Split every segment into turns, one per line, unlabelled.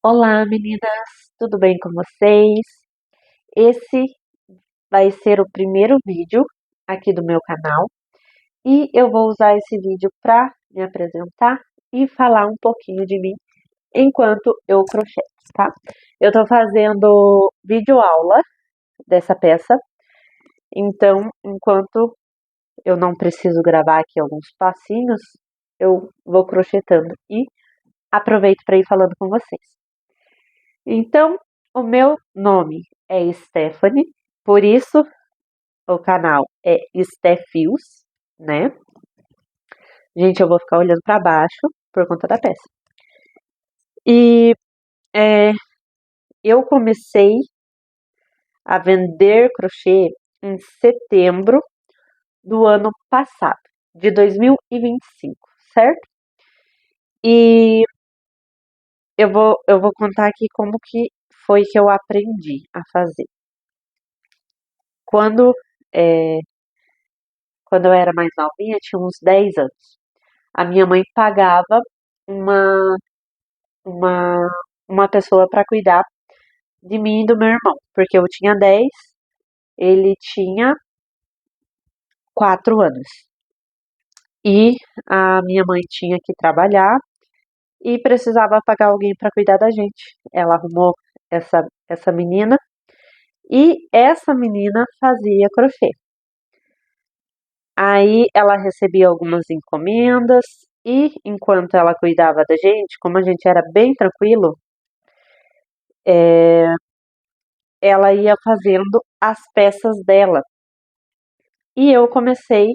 Olá, meninas, tudo bem com vocês? Esse vai ser o primeiro vídeo aqui do meu canal e eu vou usar esse vídeo para me apresentar e falar um pouquinho de mim enquanto eu crocheto, tá? Eu tô fazendo vídeo aula dessa peça, então enquanto eu não preciso gravar aqui alguns passinhos, eu vou crochetando e aproveito para ir falando com vocês. Então, o meu nome é Stephanie, por isso o canal é Stefios, né? Gente, eu vou ficar olhando para baixo por conta da peça. E é, eu comecei a vender crochê em setembro do ano passado, de 2025, certo? E eu vou contar aqui como que foi que eu aprendi a fazer. Quando, é, quando eu era mais novinha, tinha uns 10 anos. A minha mãe pagava uma, uma, uma pessoa para cuidar de mim e do meu irmão, porque eu tinha 10, ele tinha 4 anos. E a minha mãe tinha que trabalhar e precisava pagar alguém para cuidar da gente. Ela arrumou essa menina e essa menina fazia crochê. Aí ela recebia algumas encomendas e enquanto ela cuidava da gente, como a gente era bem tranquilo, ela ia fazendo as peças dela. E eu comecei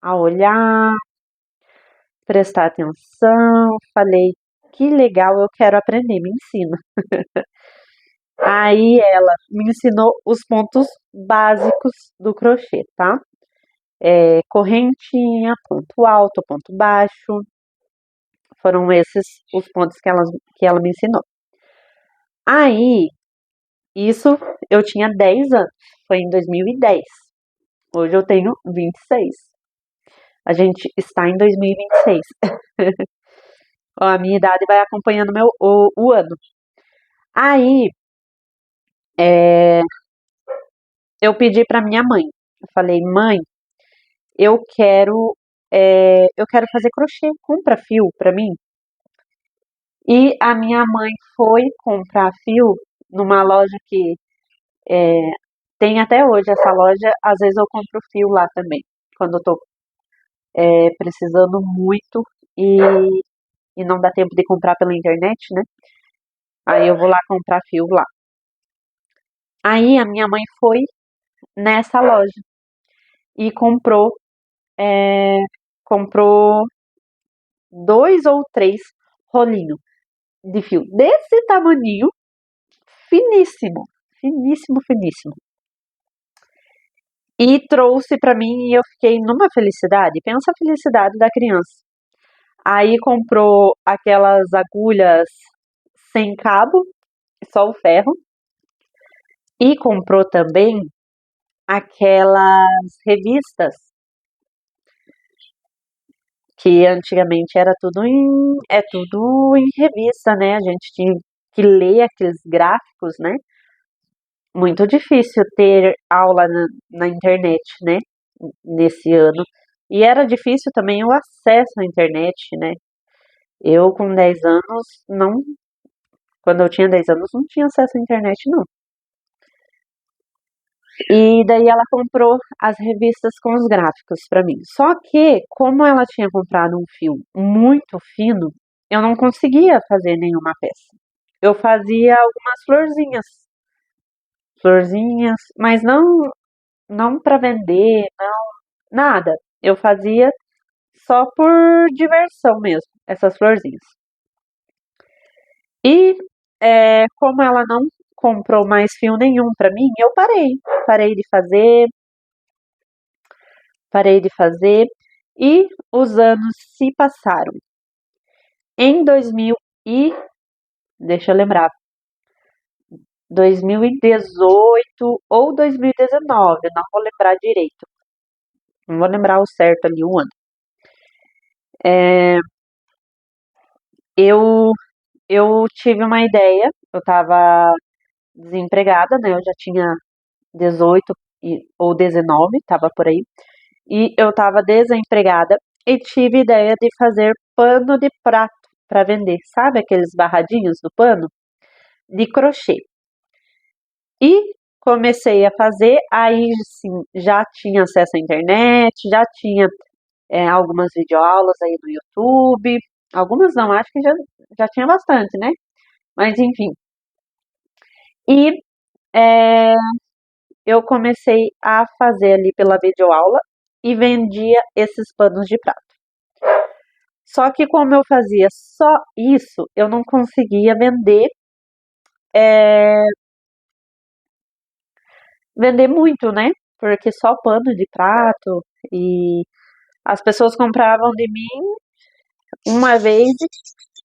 a olhar, prestar atenção, falei, que legal, eu quero aprender, me ensina. Aí ela me ensinou os pontos básicos do crochê, tá? Correntinha, ponto alto, ponto baixo, foram esses os pontos que ela me ensinou. Aí, isso eu tinha 10 anos, foi em 2010. Hoje eu tenho 26. A gente está em 2026. A minha idade vai acompanhando o ano. Aí, é, eu pedi para minha mãe. Eu falei, mãe, eu quero, eu quero fazer crochê. Compra fio para mim. E a minha mãe foi comprar fio numa loja que tem até hoje essa loja. Às vezes eu compro fio lá também, quando eu tô precisando muito e, e não dá tempo de comprar pela internet, né? Aí eu vou lá comprar fio lá. Aí a minha mãe foi nessa loja e é, comprou 2 ou 3 rolinhos de fio desse tamaninho, finíssimo, finíssimo, finíssimo. E trouxe para mim e eu fiquei numa felicidade. Pensa a felicidade da criança. Aí comprou aquelas agulhas sem cabo, só o ferro, e comprou também aquelas revistas que antigamente era tudo em revista, né? A gente tinha que ler aqueles gráficos, né? Muito difícil ter aula na internet, né? Nesse ano. E era difícil também o acesso à internet, né? Eu com 10 anos, não, quando eu tinha 10 anos, não tinha acesso à internet, não. E daí ela comprou as revistas com os gráficos para mim. Só que, como ela tinha comprado um fio muito fino, eu não conseguia fazer nenhuma peça. Eu fazia algumas florzinhas, mas não para vender, não, nada. Eu fazia só por diversão mesmo, essas florzinhas. E como ela não comprou mais fio nenhum para mim, eu parei de fazer, parei de fazer e os anos se passaram. Em 2000 e, deixa eu lembrar, 2018 ou 2019, não vou lembrar direito. Não vou lembrar o certo ali o ano. Eu eu tive uma ideia, eu tava desempregada, né? Eu já tinha 18 ou 19, tava por aí. E eu tava desempregada e tive ideia de fazer pano de prato para vender. Sabe aqueles barradinhos do pano? De crochê. E comecei a fazer, aí sim, já tinha acesso à internet, já tinha algumas videoaulas aí no YouTube. Algumas não, acho que já tinha bastante, né? Mas enfim. E é, eu comecei a fazer ali pela videoaula e vendia esses panos de prato. Só que como eu fazia só isso, eu não conseguia é, vender muito, né? Porque só pano de prato e as pessoas compravam de mim uma vez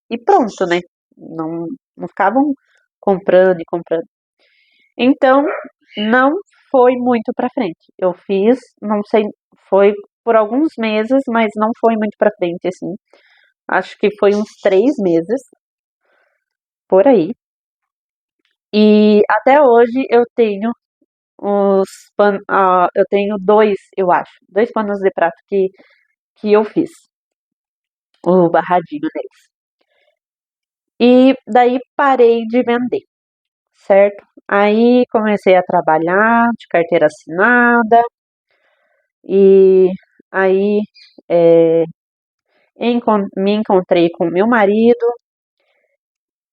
e pronto, né? Não, não ficavam comprando e comprando. Então, não foi muito pra frente. Eu fiz, não sei, foi por alguns meses, mas não foi muito pra frente, assim. Acho que foi uns 3 meses por aí. E até hoje eu tenho eu tenho dois, eu acho, dois panos de prato que eu fiz, o barradinho deles. E daí parei de vender, certo? Aí comecei a trabalhar de carteira assinada e aí é, me encontrei com meu marido,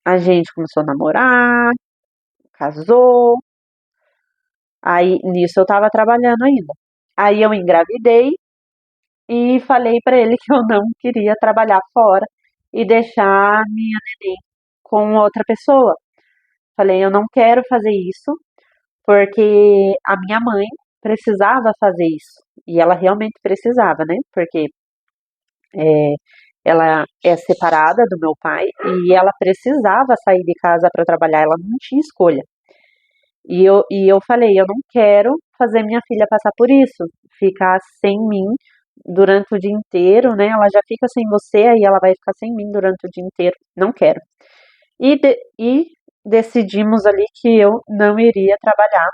a gente começou a namorar, casou, aí nisso eu tava trabalhando ainda. Aí eu engravidei e falei pra ele que eu não queria trabalhar fora e deixar minha neném com outra pessoa. Falei, eu não quero fazer isso porque a minha mãe precisava fazer isso. E ela realmente precisava, né? Porque é, ela é separada do meu pai e ela precisava sair de casa para trabalhar, ela não tinha escolha. E eu falei, eu não quero fazer minha filha passar por isso, ficar sem mim durante o dia inteiro, né? Ela já fica sem você, aí ela vai ficar sem mim durante o dia inteiro. Não quero. E decidimos ali que eu não iria trabalhar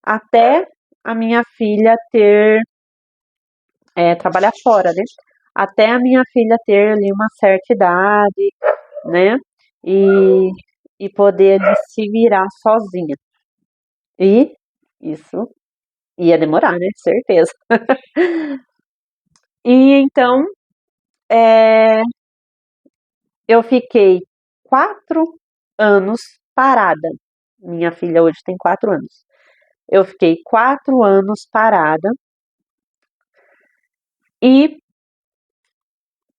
até a minha filha trabalhar fora, né? Até a minha filha ter ali uma certa idade, né? E, e poder ali se virar sozinha. E isso ia demorar, né? Certeza. E então, é, eu fiquei 4 anos parada. Minha filha hoje tem 4 anos. Eu fiquei 4 anos parada e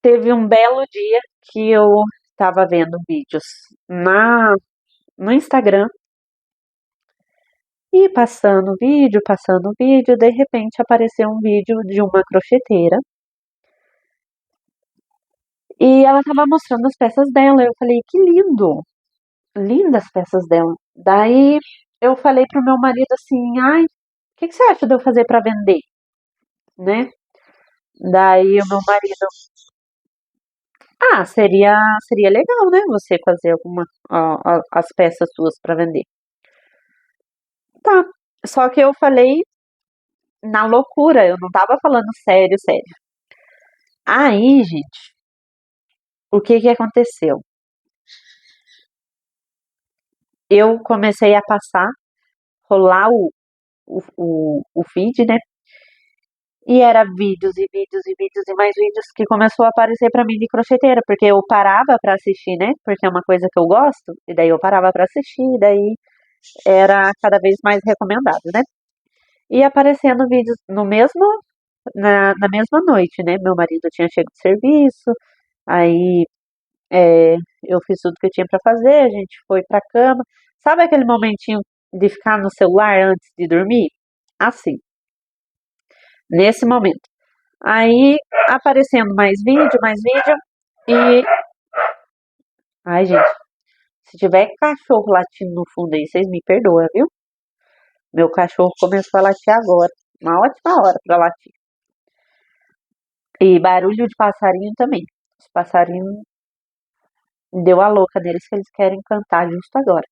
teve um belo dia que eu estava vendo vídeos no Instagram e passando vídeo, de repente apareceu um vídeo de uma crocheteira e ela estava mostrando as peças dela. Eu falei, que lindo, lindas as peças dela. Daí eu falei pro meu marido assim, ai, o que você acha de eu fazer para vender, né? Daí o meu marido, seria legal, né? Você fazer as peças suas para vender. Tá. Só que eu falei na loucura, eu não tava falando sério, sério. Aí, gente, o que que aconteceu? Eu comecei a rolar o feed, né? E era vídeos e vídeos e vídeos e mais vídeos que começou a aparecer pra mim de crocheteira, porque eu parava pra assistir, né? Porque é uma coisa que eu gosto, e daí eu parava pra assistir, e daí era cada vez mais recomendado, né? E aparecendo vídeos na mesma noite, né? Meu marido tinha chegado de serviço, aí eu fiz tudo que eu tinha pra fazer, a gente foi pra cama. Sabe aquele momentinho de ficar no celular antes de dormir? Assim, nesse momento. Aí aparecendo mais vídeo e. Ai, gente, se tiver cachorro latindo no fundo aí, vocês me perdoam, viu? Meu cachorro começou a latir agora. Uma ótima hora pra latir. E barulho de passarinho também. Os passarinhos Deu a louca neles que eles querem cantar justo agora.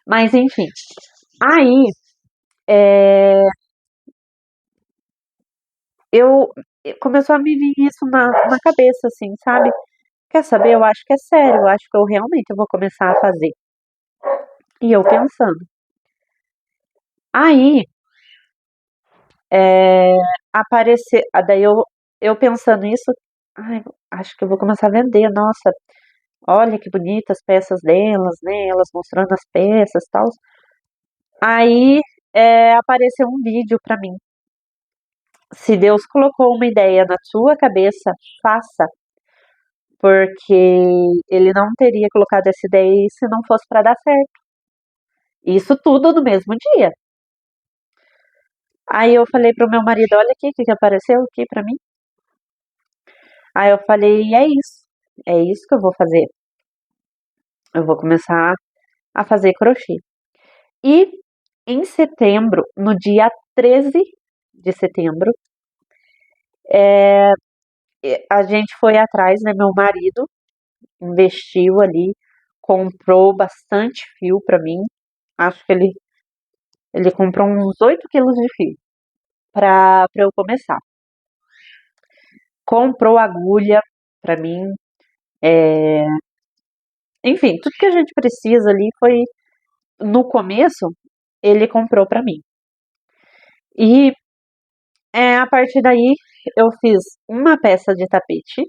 Mas enfim, aí é, eu começou a me vir isso na cabeça, assim, sabe? Quer saber? Eu acho que é sério, eu acho que eu realmente vou começar a fazer. E eu pensando. Aí é, aparecer, daí eu pensando nisso, ai, acho que eu vou começar a vender, nossa, olha que bonitas as peças delas, né? Elas mostrando as peças e tal. Aí apareceu um vídeo pra mim. Se Deus colocou uma ideia na sua cabeça, faça, porque Ele não teria colocado essa ideia aí se não fosse pra dar certo. Isso tudo no mesmo dia. Aí eu falei pro meu marido, olha aqui o que apareceu aqui pra mim. Aí eu falei, é isso que eu vou fazer. Eu vou começar a fazer crochê. E em setembro, no dia 13 de setembro, a gente foi atrás, né? Meu marido investiu ali, comprou bastante fio para mim. Acho que ele comprou uns 8 quilos de fio para eu começar. Comprou agulha para mim. é, Enfim, tudo que a gente precisa ali foi no começo ele comprou para mim. E a partir daí eu fiz uma peça de tapete,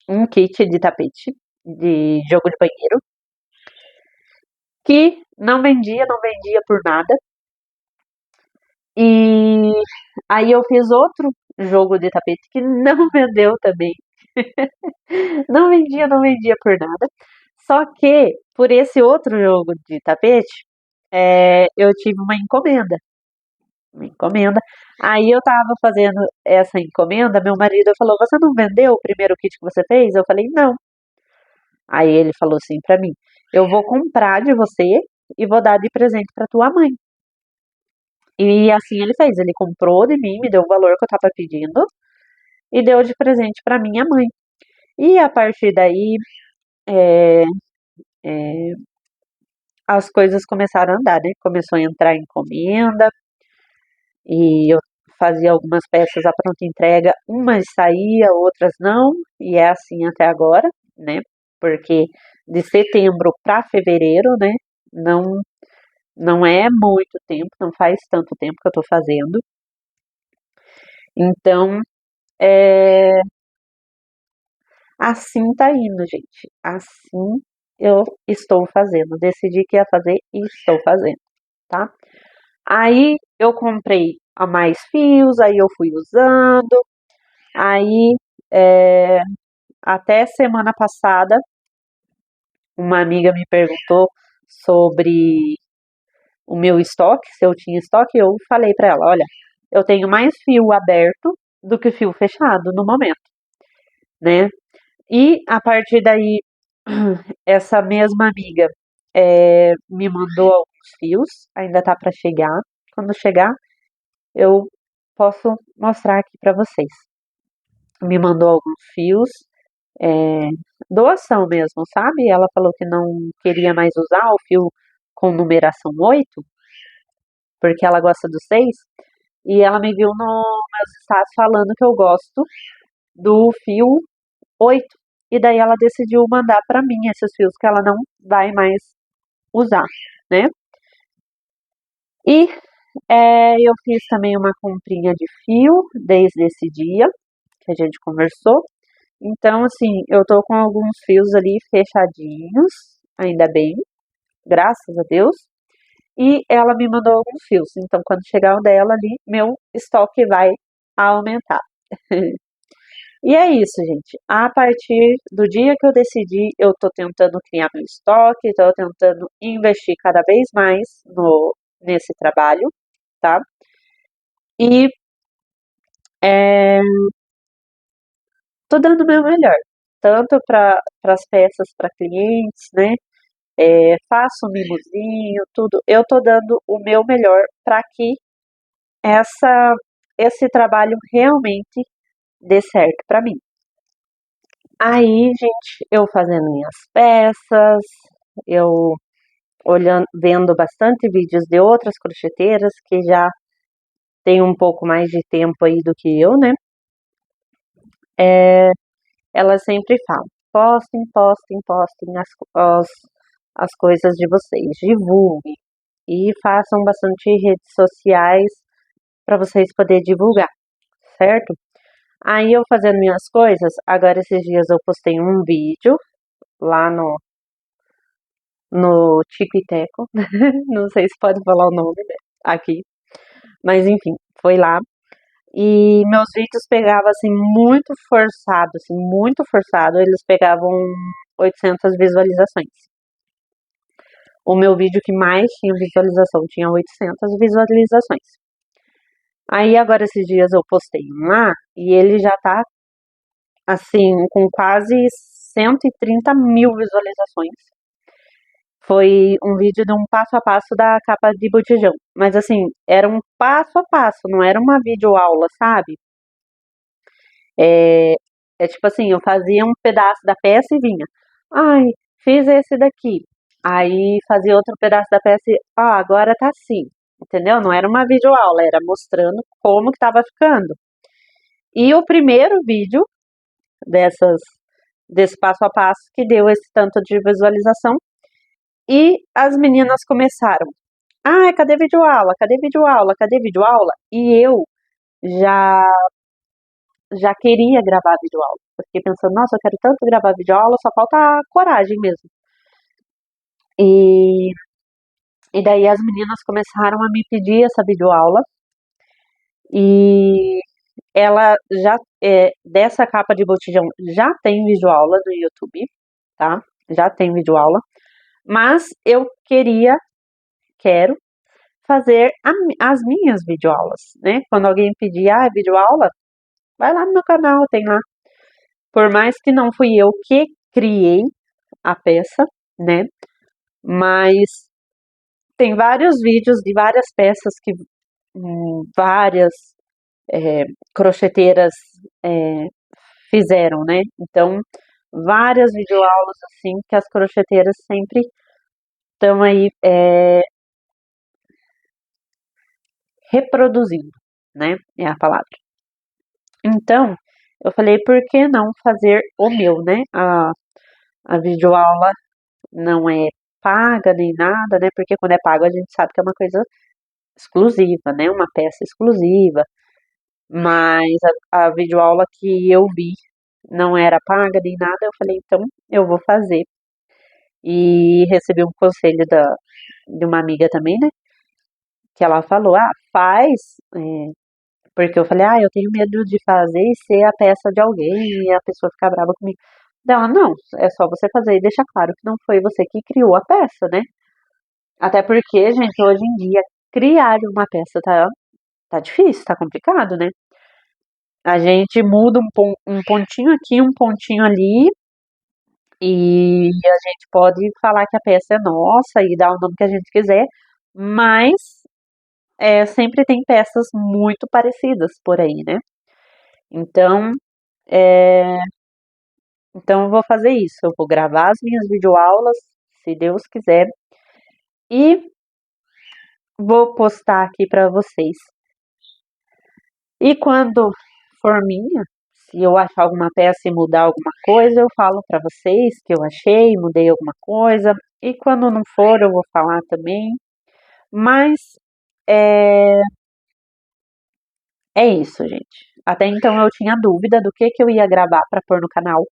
um kit de tapete de jogo de banheiro, que não vendia por nada. E aí eu fiz outro jogo de tapete que não vendeu também. Não vendia por nada. Só que por esse outro jogo de tapete, eu tive uma encomenda. Uma encomenda. Aí eu tava fazendo essa encomenda, meu marido falou: Você não vendeu o primeiro kit que você fez? Eu falei: Não. Aí ele falou assim pra mim: Eu vou comprar de você e vou dar de presente pra tua mãe. E assim ele fez. Ele comprou de mim, me deu o valor que eu tava pedindo e deu de presente pra minha mãe. E a partir daí, é, é, as coisas começaram a andar, né? Começou a entrar encomenda e eu fazia algumas peças à pronta entrega, umas saía, outras não, e é assim até agora, né? Porque de setembro para fevereiro, né? Não, não é muito tempo, não faz tanto tempo que eu tô fazendo. Então, é, assim tá indo, gente. Assim eu estou fazendo. Decidi que ia fazer e estou fazendo, tá? Aí eu comprei a mais fios, aí eu fui usando. Aí é, até semana passada, uma amiga me perguntou sobre o meu estoque, se eu tinha estoque, eu falei pra ela, olha, eu tenho mais fio aberto do que fio fechado no momento, né? E a partir daí, essa mesma amiga me mandou alguns fios, ainda tá para chegar. Quando chegar, eu posso mostrar aqui para vocês. Me mandou alguns fios, é, doação mesmo, sabe? Ela falou que não queria mais usar o fio com numeração 8 porque ela gosta do 6 e ela me viu no meus status falando que eu gosto do fio 8 e daí ela decidiu mandar para mim esses fios que ela não vai mais usar, né? E eu fiz também uma comprinha de fio desde esse dia que a gente conversou. Então, assim, eu tô com alguns fios ali fechadinhos, ainda bem, graças a Deus. E ela me mandou alguns fios. Então, quando chegar o dela ali, meu estoque vai aumentar. E é isso, gente. A partir do dia que eu decidi, eu tô tentando criar meu estoque, tô tentando investir cada vez mais nesse trabalho, tá? E é, tô dando o meu melhor, tanto para as peças para clientes, né? Faço um mimosinho, tudo. Eu tô dando o meu melhor para que essa, esse trabalho realmente dê certo para mim. Aí, gente, eu fazendo minhas peças, eu olhando, vendo bastante vídeos de outras crocheteiras que já têm um pouco mais de tempo aí do que eu, né? É, elas sempre falam, postem, postem, postem as coisas de vocês, divulguem e façam bastante redes sociais para vocês poderem divulgar, certo? Aí eu fazendo minhas coisas, agora esses dias eu postei um vídeo lá no Tico e Teco, não sei se pode falar o nome né, aqui, mas enfim, foi lá. E meus vídeos pegavam assim muito forçado, eles pegavam 800 visualizações. O meu vídeo que mais tinha visualização tinha 800 visualizações. Aí agora esses dias eu postei um lá e ele já tá assim com quase 130 mil visualizações. Foi um vídeo de um passo a passo da capa de botijão. Mas assim, era um passo a passo, não era uma videoaula, sabe? É, é tipo assim, eu fazia um pedaço da peça e vinha. Ai, fiz esse daqui. Aí fazia outro pedaço da peça e, agora tá assim. Entendeu? Não era uma videoaula, era mostrando como que tava ficando. E o primeiro vídeo desse passo a passo que deu esse tanto de visualização. E as meninas começaram. Ah, cadê videoaula? Cadê videoaula? Cadê videoaula? E eu já já queria gravar videoaula. Eu fiquei pensando, nossa, eu quero tanto gravar videoaula, só falta a coragem mesmo. E, e daí as meninas começaram a me pedir essa videoaula. E ela já, dessa capa de botijão, já tem videoaula no YouTube, tá? Já tem videoaula. Mas eu quero fazer as minhas videoaulas, né? Quando alguém pedir, videoaula, vai lá no meu canal, tem lá. Por mais que não fui eu que criei a peça, né? Mas tem vários vídeos de várias peças que várias crocheteiras é, fizeram, né? Então, várias videoaulas assim que as crocheteiras sempre estão aí reproduzindo, né? É a palavra. Então, eu falei, por que não fazer o meu, né? A videoaula não é paga nem nada, né? Porque quando é pago a gente sabe que é uma coisa exclusiva, né? Uma peça exclusiva. Mas a videoaula que eu vi não era paga nem nada, eu falei, então eu vou fazer. E recebi um conselho de uma amiga também, né? Que ela falou, faz, porque eu falei, eu tenho medo de fazer e ser a peça de alguém e a pessoa ficar brava comigo. Ela, não, é só você fazer e deixar claro que não foi você que criou a peça, né? Até porque, gente, hoje em dia, criar uma peça tá difícil, tá complicado, né? A gente muda um pontinho aqui, um pontinho ali, e a gente pode falar que a peça é nossa e dar o nome que a gente quiser, mas sempre tem peças muito parecidas por aí, né? Então, é, então eu vou fazer isso. Eu vou gravar as minhas videoaulas, se Deus quiser, e vou postar aqui para vocês. E quando for minha, se eu achar alguma peça e mudar alguma coisa, eu falo para vocês que eu achei, mudei alguma coisa. E quando não for, eu vou falar também. Mas é, é isso, gente. Até então eu tinha dúvida do que eu ia gravar para pôr no canal,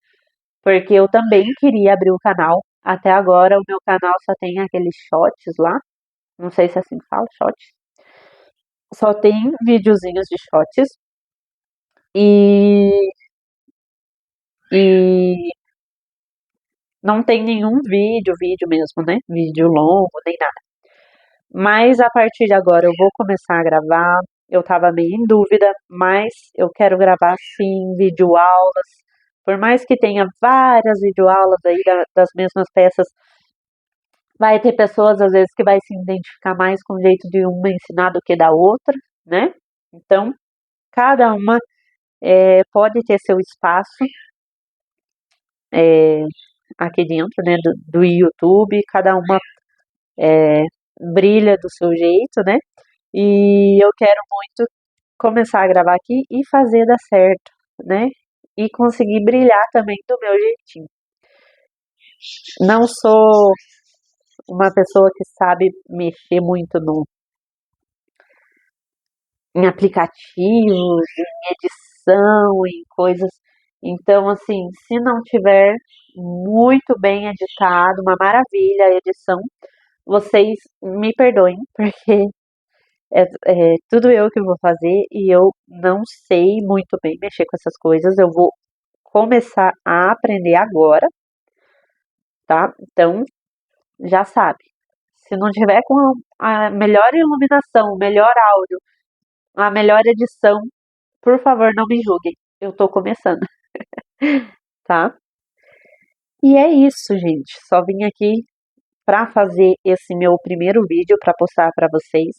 porque eu também queria abrir o canal. Até agora o meu canal só tem aqueles shots lá. Não sei se é assim que fala, shots. Só tem videozinhos de shots. E, e não tem nenhum vídeo mesmo, né? Vídeo longo, nem nada. Mas a partir de agora eu vou começar a gravar. Eu tava meio em dúvida, mas eu quero gravar sim videoaulas. Por mais que tenha várias videoaulas aí das mesmas peças, vai ter pessoas às vezes que vai se identificar mais com o jeito de uma ensinar do que da outra, né? Então, cada uma pode ter seu espaço é, aqui dentro, né, do YouTube, cada uma é, brilha do seu jeito, né? E eu quero muito começar a gravar aqui e fazer dar certo, né? E conseguir brilhar também do meu jeitinho. Não sou uma pessoa que sabe mexer muito em aplicativos, em edição, em coisas. Então, assim, se não tiver muito bem editado, uma maravilha a edição, vocês me perdoem, porque é tudo eu que vou fazer e eu não sei muito bem mexer com essas coisas. Eu vou começar a aprender agora, tá? Então, já sabe. Se não tiver com a melhor iluminação, o melhor áudio, a melhor edição, por favor, não me julguem. Eu tô começando, tá? E é isso, gente. Só vim aqui para fazer esse meu primeiro vídeo para postar para vocês.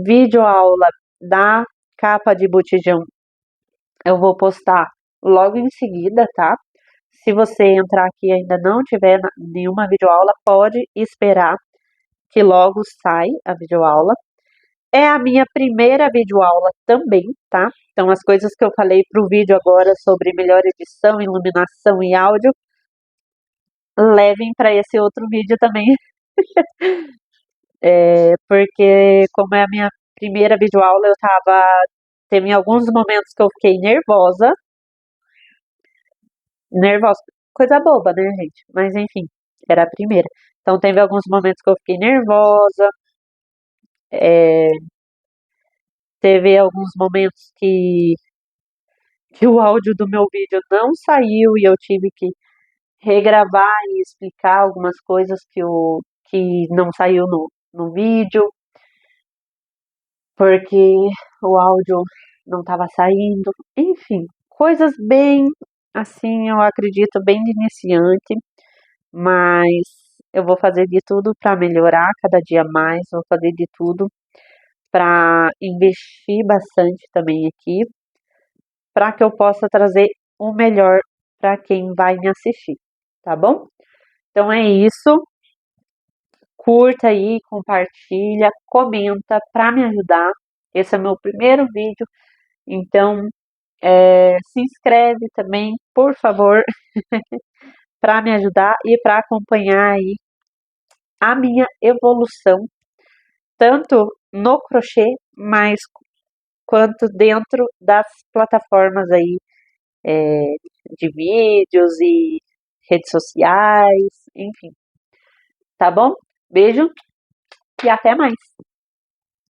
Vídeo aula da capa de botijão eu vou postar logo em seguida, tá? Se você entrar aqui e ainda não tiver nenhuma videoaula, pode esperar que logo sai a videoaula. É a minha primeira videoaula também, tá? Então, as coisas que eu falei pro vídeo agora sobre melhor edição, iluminação e áudio, levem para esse outro vídeo também, porque como é a minha primeira videoaula, teve alguns momentos que eu fiquei nervosa, coisa boba, né, gente? Mas enfim, era a primeira. Então, teve alguns momentos que eu fiquei nervosa, é, teve alguns momentos que o áudio do meu vídeo não saiu e eu tive que regravar e explicar algumas coisas que não saiu no vídeo, porque o áudio não estava saindo. Enfim, coisas bem, assim, eu acredito, bem de iniciante, mas eu vou fazer de tudo para melhorar cada dia mais, vou fazer de tudo para investir bastante também aqui, para que eu possa trazer o melhor para quem vai me assistir, tá bom? Então é isso. Curta aí, compartilha, comenta para me ajudar. Esse é meu primeiro vídeo, então se inscreve também, por favor, para me ajudar e para acompanhar aí a minha evolução, tanto no crochê, mas quanto dentro das plataformas aí é, de vídeos e redes sociais, enfim. Tá bom? Beijo e até mais!